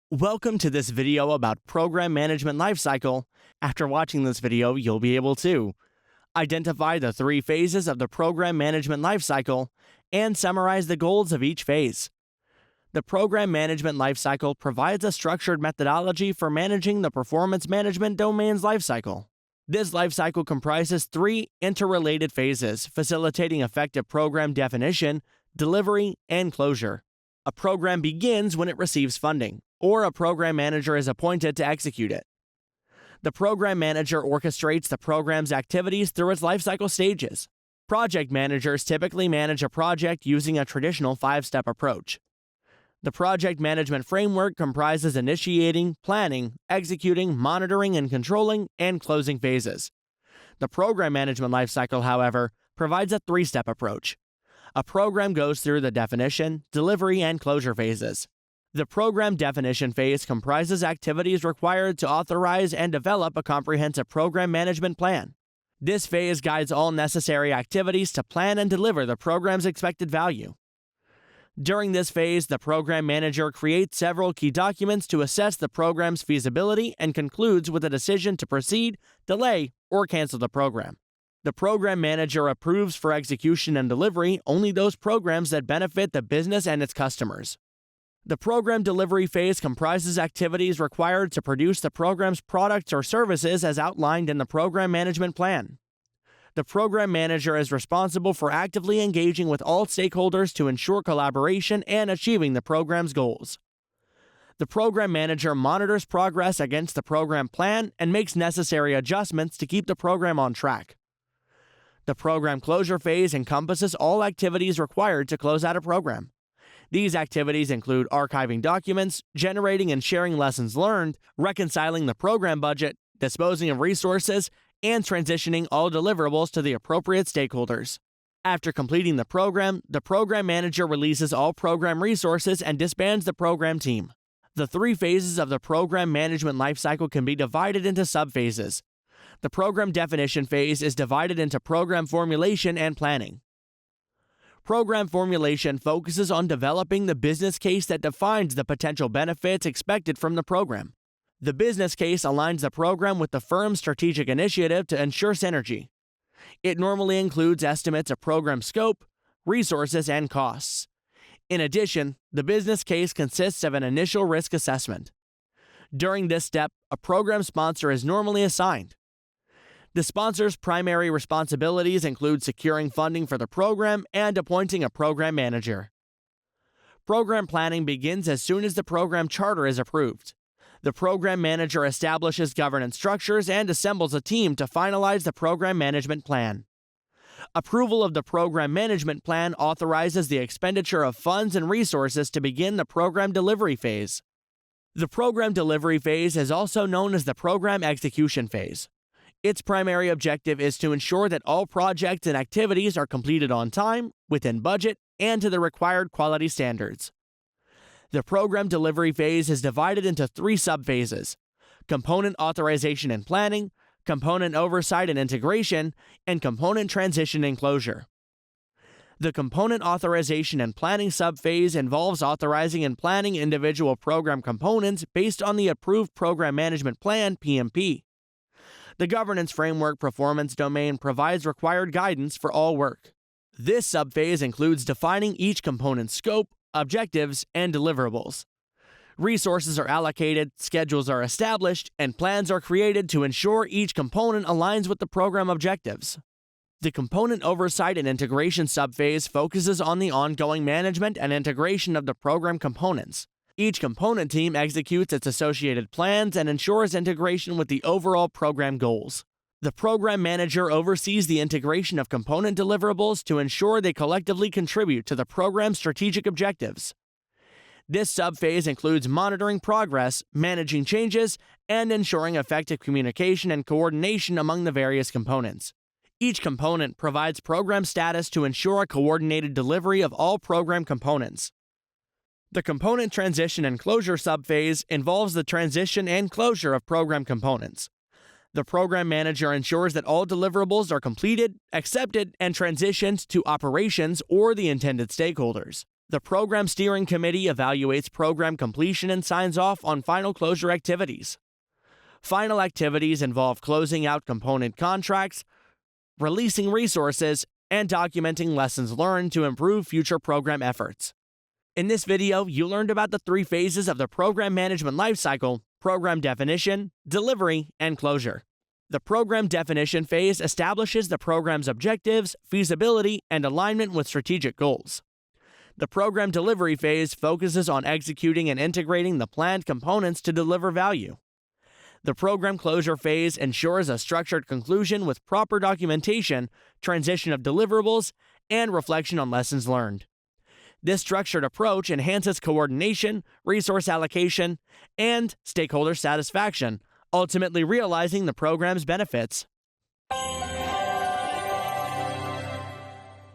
Welcome to this video about program management lifecycle. After watching this video, you'll be able to identify the 3 phases of the program management lifecycle and summarize the goals of each phase. The program management lifecycle provides a structured methodology for managing the performance management domain's lifecycle. This lifecycle comprises 3 interrelated phases, facilitating effective program definition, delivery, and closure. A program begins when it receives funding, or a program manager is appointed to execute it. The program manager orchestrates the program's activities through its lifecycle stages. Project managers typically manage a project using a traditional 5-step approach. The project management framework comprises initiating, planning, executing, monitoring and controlling, and closing phases. The program management lifecycle, however, provides a 3-step approach. A program goes through the definition, delivery, and closure phases. The program definition phase comprises activities required to authorize and develop a comprehensive program management plan. This phase guides all necessary activities to plan and deliver the program's expected value. During this phase, the program manager creates several key documents to assess the program's feasibility and concludes with a decision to proceed, delay, or cancel the program. The program manager approves for execution and delivery only those programs that benefit the business and its customers. The program delivery phase comprises activities required to produce the program's products or services as outlined in the program management plan. The program manager is responsible for actively engaging with all stakeholders to ensure collaboration and achieving the program's goals. The program manager monitors progress against the program plan and makes necessary adjustments to keep the program on track. The program closure phase encompasses all activities required to close out a program. These activities include archiving documents, generating and sharing lessons learned, reconciling the program budget, disposing of resources, and transitioning all deliverables to the appropriate stakeholders. After completing the program manager releases all program resources and disbands the program team. The 3 phases of the program management lifecycle can be divided into subphases. The program definition phase is divided into program formulation and planning. Program formulation focuses on developing the business case that defines the potential benefits expected from the program. The business case aligns the program with the firm's strategic initiative to ensure synergy. It normally includes estimates of program scope, resources, and costs. In addition, the business case consists of an initial risk assessment. During this step, a program sponsor is normally assigned. The sponsor's primary responsibilities include securing funding for the program and appointing a program manager. Program planning begins as soon as the program charter is approved. The program manager establishes governance structures and assembles a team to finalize the program management plan. Approval of the program management plan authorizes the expenditure of funds and resources to begin the program delivery phase. The program delivery phase is also known as the program execution phase. Its primary objective is to ensure that all projects and activities are completed on time, within budget, and to the required quality standards. The program delivery phase is divided into 3 subphases: component authorization and planning, component oversight and integration, and component transition and closure. The component authorization and planning subphase involves authorizing and planning individual program components based on the approved program management plan (PMP). The governance framework performance domain provides required guidance for all work. This subphase includes defining each component's scope, objectives, and deliverables. Resources are allocated, schedules are established, and plans are created to ensure each component aligns with the program objectives. The component oversight and integration subphase focuses on the ongoing management and integration of the program components. Each component team executes its associated plans and ensures integration with the overall program goals. The program manager oversees the integration of component deliverables to ensure they collectively contribute to the program's strategic objectives. This subphase includes monitoring progress, managing changes, and ensuring effective communication and coordination among the various components. Each component provides program status to ensure a coordinated delivery of all program components. The component transition and closure subphase involves the transition and closure of program components. The program manager ensures that all deliverables are completed, accepted, and transitioned to operations or the intended stakeholders. The Program Steering Committee evaluates program completion and signs off on final closure activities. Final activities involve closing out component contracts, releasing resources, and documenting lessons learned to improve future program efforts. In this video, you learned about the 3 phases of the program management lifecycle: program definition, delivery, and closure. The program definition phase establishes the program's objectives, feasibility, and alignment with strategic goals. The program delivery phase focuses on executing and integrating the planned components to deliver value. The program closure phase ensures a structured conclusion with proper documentation, transition of deliverables, and reflection on lessons learned. This structured approach enhances coordination, resource allocation, and stakeholder satisfaction, ultimately realizing the program's benefits.